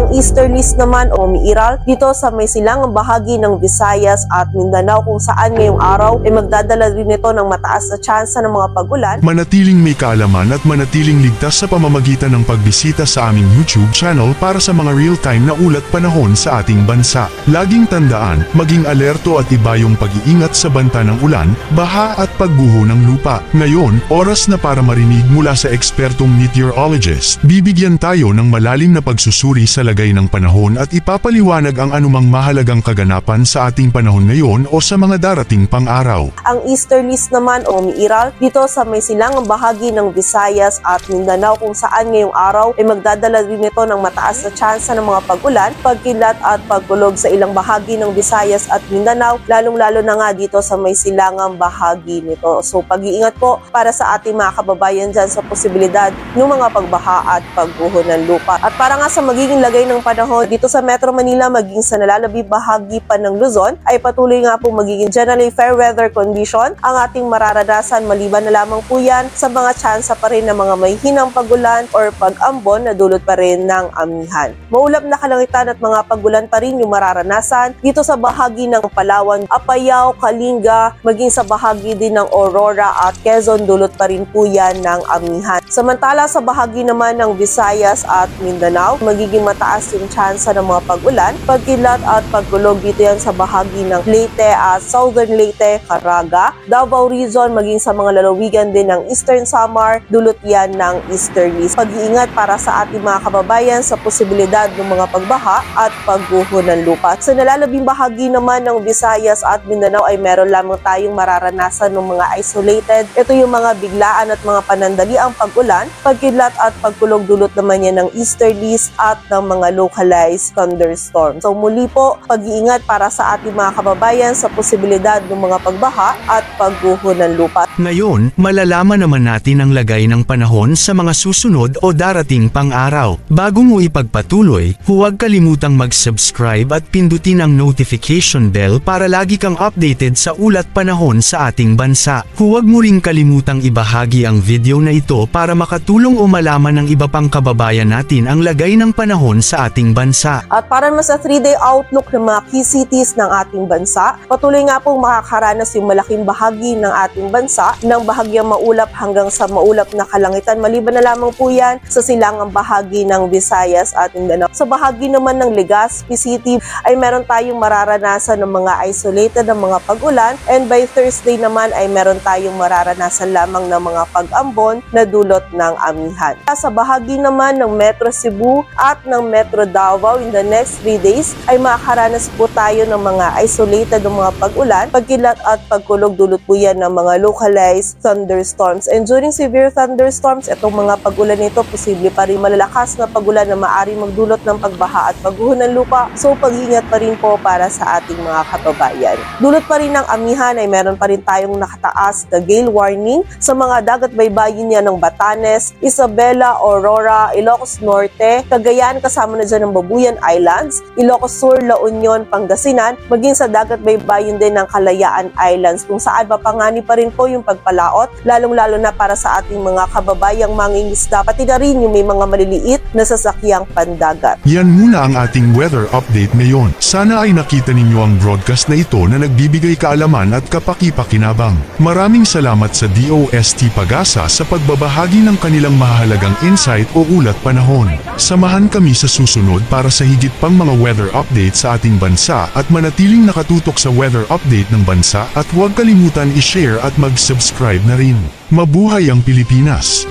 Ang easterlies naman o umiiral dito sa may silangang bahagi ng Visayas at Mindanao kung saan ngayong araw ay magdadala rin ito ng mataas na tsansa ng mga pag-ulan. Manatiling may kaalaman at manatiling ligtas sa pamamagitan ng pagbisita sa aming YouTube channel para sa mga real-time na ulat panahon sa ating bansa. Laging tandaan, maging alerto at iba yung pag-iingat sa banta ng ulan, baha at pagguho ng lupa. Ngayon, oras na para marinig mula sa ekspertong meteorologist. Bibigyan tayo ng malalim na pagsusuri sa lagay ng panahon at ipapaliwanag ang anumang mahalagang kaganapan sa ating panahon ngayon o sa mga darating pang-araw. Ang easterlies naman o umiiral dito sa may silangang bahagi ng Visayas at Mindanao kung saan ngayong araw ay magdadala rin ito ng mataas na tsansa ng mga pag-ulan, pagkilat at pagkulog sa ilang bahagi ng Visayas at Mindanao, lalong-lalo na nga dito sa may silangang bahagi nito. So pag-iingat po para sa ating mga kababayan dyan sa posibilidad ng mga pagbaha at pagguho ng lupa. At para nga sa magiging lagay ng panahon dito sa Metro Manila maging sa nalalabing bahagi pa ng Luzon ay patuloy nga po magiging generally fair weather condition ang ating mararanasan, maliban na lamang po yan sa mga tsansa pa rin ng mga may hinang pagulan or pag-ambon na dulot pa rin ng amihan. Maulap na kalangitan at mga pagulan pa rin yung mararanasan dito sa bahagi ng Palawan, Apayao, Kalinga, maging sa bahagi din ng Aurora at Quezon, dulot pa rin po yan ng amihan. Samantala sa bahagi naman ng Visayas at Mindanao, magiging mataas yung tsansa ng mga pag-ulan, pagkilat at pagkulog dito yan sa bahagi ng Leyte at Southern Leyte, Caraga, Davao Region, maging sa mga lalawigan din ng Eastern Samar, dulot yan ng easterlies. Pag-iingat para sa ating mga kababayan sa posibilidad ng mga pagbaha at pagguho ng lupa. Sa nalalabing bahagi naman ng Visayas at Mindanao ay meron lamang tayong mararanasan ng mga isolated. Ito yung mga biglaan at mga panandaliang pag-ulan, pagkilat at pagkulog, dulot naman yan ng easterlies at ng mga localized thunderstorms. So muli po, pag-iingat para sa ating mga kababayan sa posibilidad ng mga pagbaha at pagguho ng lupa. Ngayon, malalaman naman natin ang lagay ng panahon sa mga susunod o darating pang-araw. Bago mo ipagpatuloy, huwag kalimutang mag-subscribe at pindutin ang notification bell para lagi kang updated sa ulat panahon sa ating bansa. Huwag mo ring kalimutang ibahagi ang video na ito para makatulong o malaman ng iba pang kababayan natin ang lagay ng panahon sa ating bansa. At para naman sa 3-day outlook ng mga key cities ng ating bansa, patuloy nga pong makakaranas yung malaking bahagi ng ating bansa ng bahagyang maulap hanggang sa maulap na kalangitan. Maliban na lamang po yan sa silangang bahagi ng Visayas at Mindanao. Sa bahagi naman ng Legazpi City ay meron tayong mararanasan ng mga isolated na mga pag-ulan, and by Thursday naman ay meron tayong mararanasan lamang ng mga pag-ambon na dulot ng amihan. Sa bahagi naman ng Metro Cebu at ng Metro Davao in the next 3 days ay makakaranas po tayo ng mga isolated na mga pag-ulan, pagkilat at pagkulog, dulot po yan ng mga localized thunderstorms. And during severe thunderstorms, itong mga pag-ulan nito posible pa rin malalakas na pag-ulan na maaari magdulot ng pagbaha at pagguho ng lupa. So pag-ingat pa rin po para sa ating mga kababayan. Dulot pa rin ng amihan ay meron pa rin tayong nakataas na gale warning sa mga dagat baybayin niya ng Batanes, Isabela, Aurora, Ilocos Norte, Cagayan kasama na dyan ng Babuyan Islands, Ilocos Sur, La Union, Pangasinan, maging sa dagat baybayin din ng Kalayaan Islands kung saan mapangani pa rin po yung pagpalaot, lalong-lalo na para sa ating mga kababayang mangingisda, pati na rin yung may mga maliliit na sasakyang pandagat. Yan muna ang ating weather update ngayon. Sana ay nakita ninyo ang broadcast na ito na nagbibigay kaalaman at kapaki-pakinabang. Maraming salamat sa DOST Pag-asa sa pagbabahagi ng kanilang mahalagang insight o ulat panahon. Samahan kami sa susunod para sa higit pang mga weather update sa ating bansa at manatiling nakatutok sa weather update ng bansa, at huwag kalimutan i-share at mag-subscribe na rin. Mabuhay ang Pilipinas!